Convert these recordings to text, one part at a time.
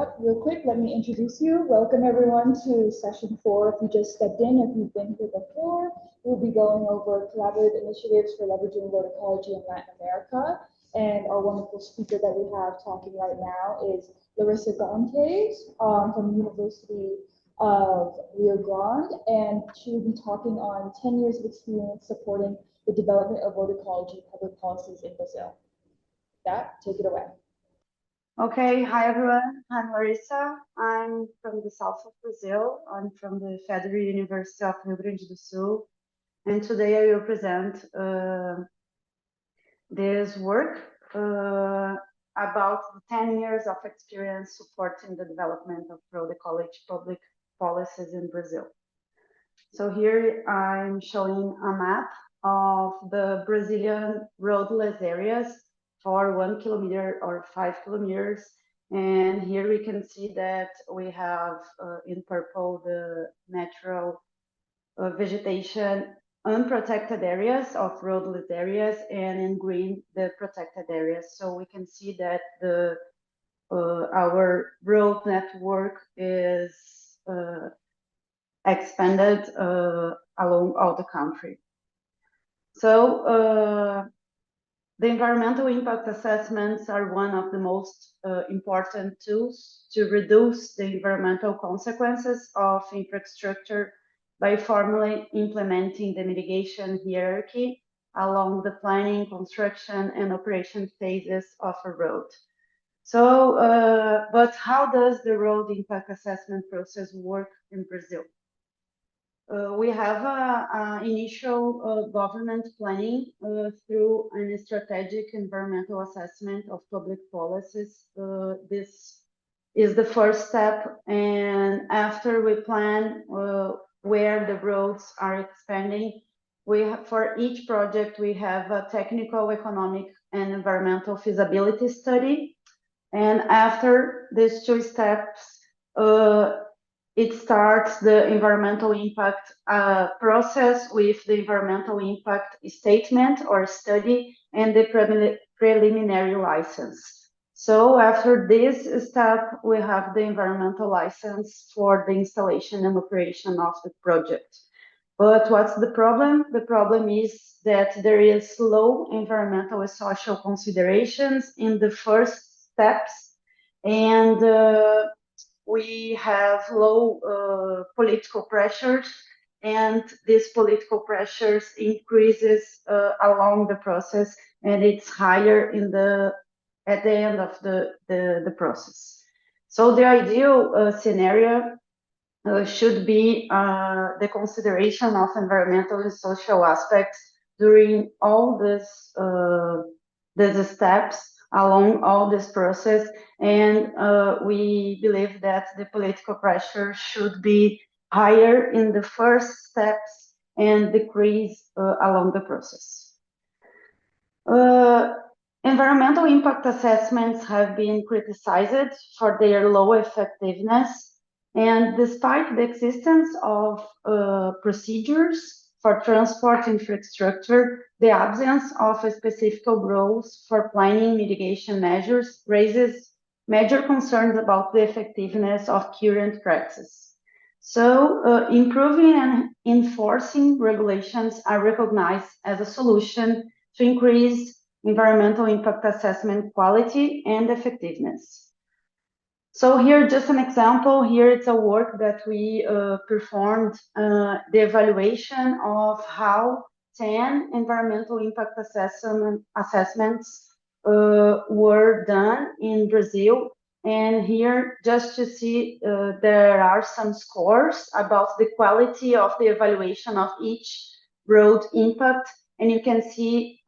Real quick, let me introduce you. Welcome everyone to session 4. If you just stepped in, if you've been here before, we'll be going over collaborative initiatives for leveraging road ecology in Latin America. And our wonderful speaker that we have talking right now is Larissa Gonçalves from the University of Rio Grande, and she will be talking on 10 years of experience supporting the development of road ecology public policies in Brazil. With that, take it away. Okay, hi everyone. I'm Larissa. I'm from the south of Brazil. I'm from the Federal University of Rio Grande do Sul. And today I will present this work about the 10 years of experience supporting the development of road ecology public policies in Brazil. So here I'm showing a map of the Brazilian roadless areas for 1 kilometer or 5 kilometers. And here we can see that we have in purple the natural vegetation, unprotected areas of roadless areas, and in green the protected areas. So we can see that the our road network is expanded along all the country. So the environmental impact assessments are one of the most important tools to reduce the environmental consequences of infrastructure by formally implementing the mitigation hierarchy along the planning, construction, and operation phases of a road. So, but how does the road impact assessment process work in Brazil? We have an initial government planning through a strategic environmental assessment of public policies. This is the first step, and after we plan where the roads are expanding, for each project we have a technical, economic, and environmental feasibility study. And after these two steps, it starts the environmental impact process with the environmental impact statement or study and the preliminary license. So after this step, we have the environmental license for the installation and operation of the project. But what's the problem? The problem is that there is low environmental and social considerations in the first steps, and we have low political pressures, and these political pressures increases along the process, and it's higher at the end of the process. So the ideal scenario should be the consideration of environmental and social aspects during all these steps along all this process, and we believe that the political pressure should be higher in the first steps and decrease along the process. Environmental impact assessments have been criticized for their low effectiveness, and despite the existence of procedures for transport infrastructure, the absence of specific rules for planning mitigation measures raises major concerns about the effectiveness of current practices. So improving and enforcing regulations are recognized as a solution to increase environmental impact assessment quality and effectiveness. So here, just an example, here it's a work that we performed, the evaluation of how 10 environmental impact assessments were done in Brazil. And here, just to see, there are some scores about the quality of the evaluation of each road impact. And you can see,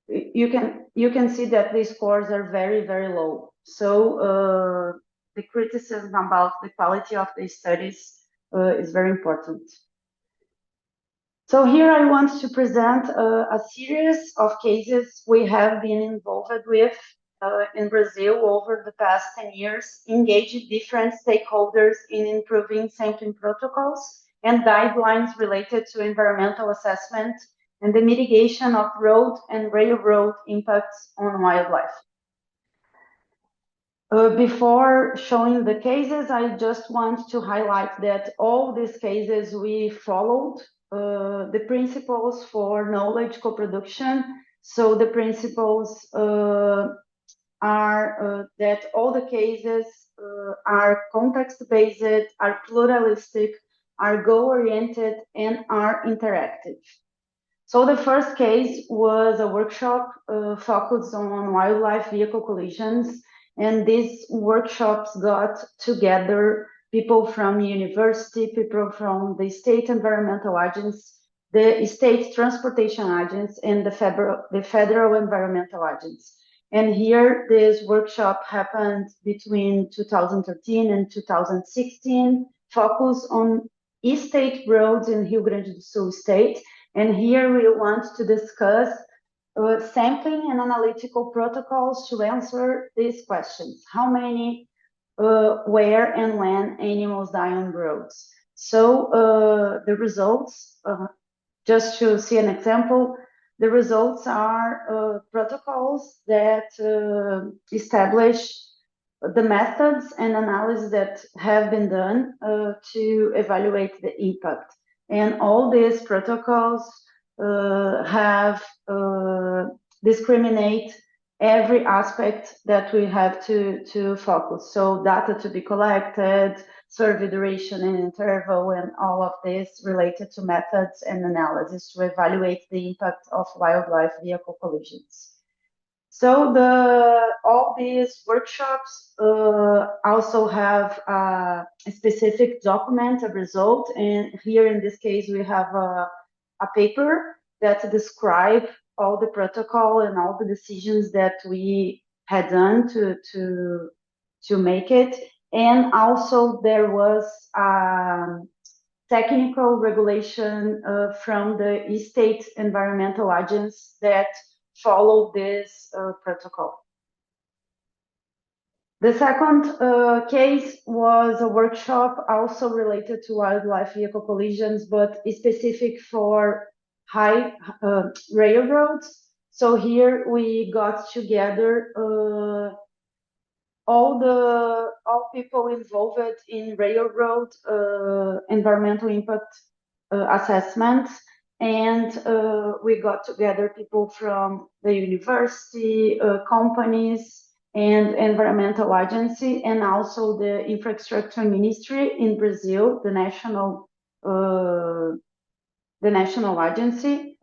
you can see that the scores are very, very low. So the criticism about the quality of the studies is very important. So here I want to present a series of cases we have been involved with in Brazil over the past 10 years, engaging different stakeholders in improving sampling protocols and guidelines related to environmental assessment and the mitigation of road and railroad impacts on wildlife. Before showing the cases, I just want to highlight that all these cases we followed the principles for knowledge co-production. So the principles are that all the cases are context-based, are pluralistic, are goal-oriented, and are interactive. So the first case was a workshop focused on wildlife vehicle collisions, and these workshops got together people from university, people from the state environmental agents, the state transportation agents, and the federal environmental agents. And here, this workshop happened between 2013 and 2016, focused on state roads in Rio Grande do Sul state. And here we want to discuss sampling and analytical protocols to answer these questions. How many, where, and when animals die on roads? So the results, just to see an example, the results are protocols that establish the methods and analysis that have been done to evaluate the impact. And all these protocols have discriminate every aspect that we have to focus. So data to be collected, survey duration and interval, and all of this related to methods and analysis to evaluate the impact of wildlife vehicle collisions. So all these workshops also have a specific document, a result, and here in this case we have a paper that describe all the protocol and all the decisions that we had done to make it. And also there was a technical regulation from the state environmental agents that follow this protocol. The second case was a workshop also related to wildlife vehicle collisions, but specific for high railroads. So here we got together all people involved in railroad environmental impact assessments, and we got together people from the university, companies, and environmental agency, and also the infrastructure ministry in Brazil, the national agency.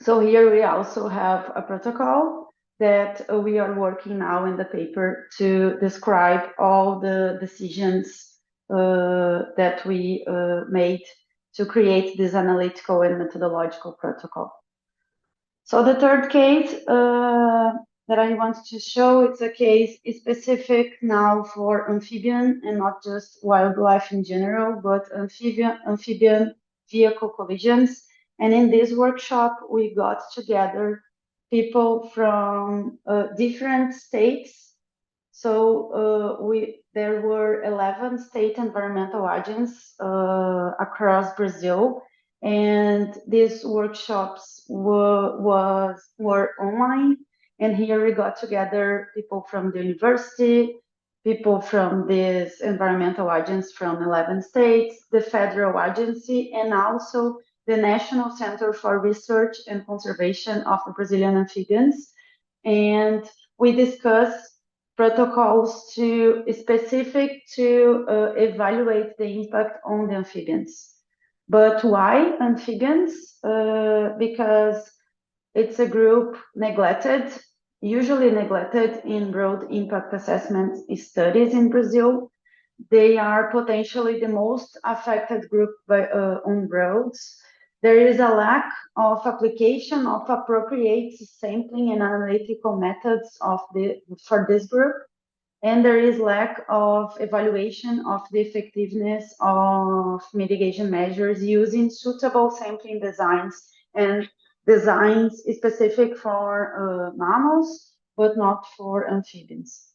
So here we also have a protocol that we are working now in the paper to describe all the decisions that we made to create this analytical and methodological protocol. So the third case that I want to show, it's a case specific now for amphibian and not just wildlife in general, but amphibian vehicle collisions. And in this workshop, we got together people from different states. So there were 11 state environmental agents across Brazil, and these workshops were online. And here we got together people from the university, people from these environmental agents from 11 states, the federal agency, and also the National Center for Research and Conservation of the Brazilian Amphibians. And we discussed protocols specific to evaluate the impact on the amphibians. But why amphibians? Because it's a group usually neglected in road impact assessment studies in Brazil. They are potentially the most affected group on roads. There is a lack of application of appropriate sampling and analytical methods for this group. And there is lack of evaluation of the effectiveness of mitigation measures using suitable sampling designs and designs specific for mammals, but not for amphibians.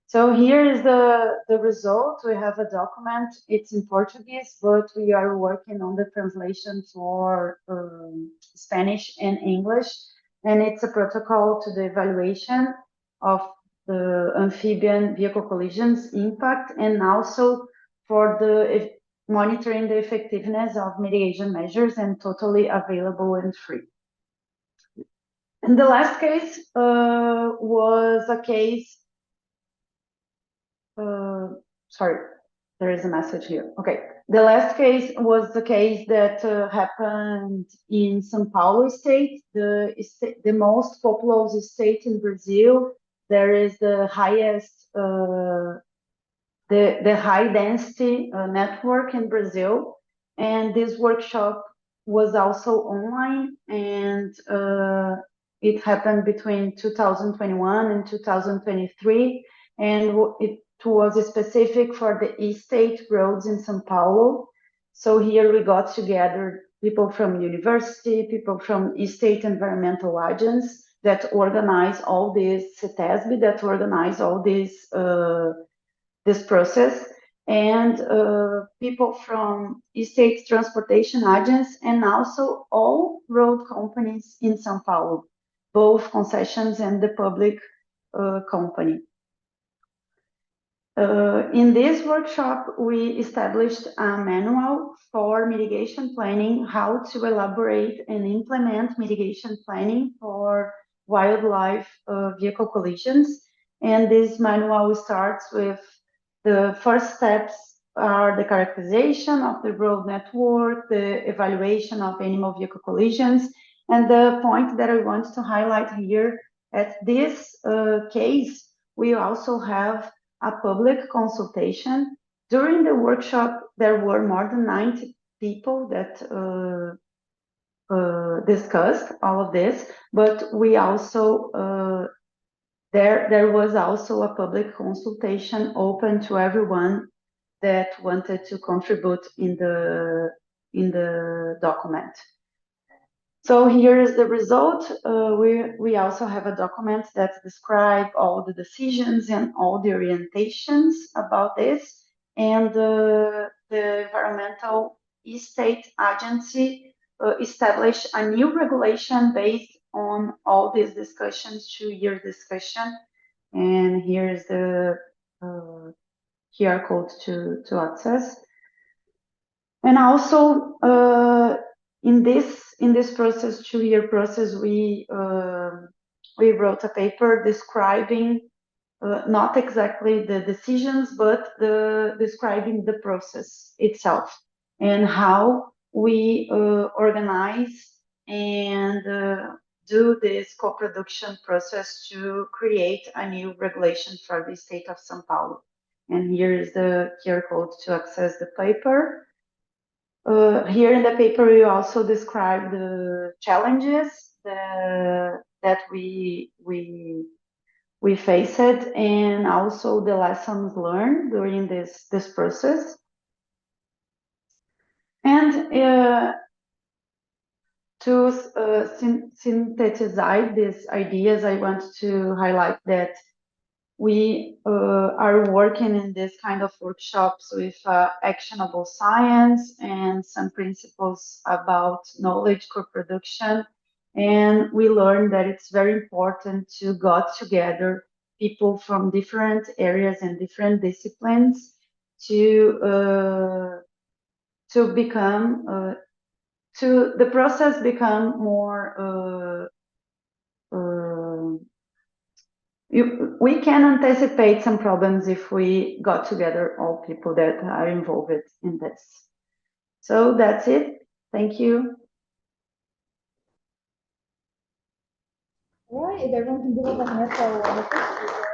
So here is the result. We have a document. It's in Portuguese, but we are working on the translation for Spanish and English. And it's a protocol to the evaluation of the amphibian vehicle collisions impact, and also for the monitoring the effectiveness of mitigation measures, and totally available and free. And the last case was a case, sorry, there is a message here. Okay, the last case was the case that happened in São Paulo state, the most populous state in Brazil. There is the highest, the high density network in Brazil. And this workshop was also online, and it happened between 2021 and 2023. And it was specific for the e-state roads in São Paulo. So here we got together people from university, people from e-state environmental agents that organize all this, CETESB, that organize all this process, and people from e-state transportation agents, and also all road companies in São Paulo, both concessions and the public company. In this workshop, we established a manual for mitigation planning, how to elaborate and implement mitigation planning for wildlife vehicle collisions. And this manual starts with the first steps are the characterization of the road network, the evaluation of animal vehicle collisions, and the point that I want to highlight here at this case, we also have a public consultation. During the workshop, there were more than 90 people that discussed all of this, but we also there was also a public consultation open to everyone that wanted to contribute in the document. So here is the result. We also have a document that describes all the decisions and all the orientations about this. And the environmental e-state agency established a new regulation based on all these discussions, 2-year discussion. And here is the QR code to access. And also in this process, 2-year process, we wrote a paper describing not exactly the decisions, but describing the process itself and how we organize and do this co-production process to create a new regulation for the state of São Paulo. And here is the QR code to access the paper. Here in the paper, we also describe the challenges that we faced, and also the lessons learned during this process. And to synthesize these ideas, I want to highlight that we are working in this kind of workshops with actionable science and some principles about knowledge co-production. And we learned that it's very important to get together people from different areas and different disciplines to become to the process become more we can anticipate some problems if we got together all people that are involved in this. So that's it. Thank you. All right, if everyone can give up a hand for our wonderful speaker.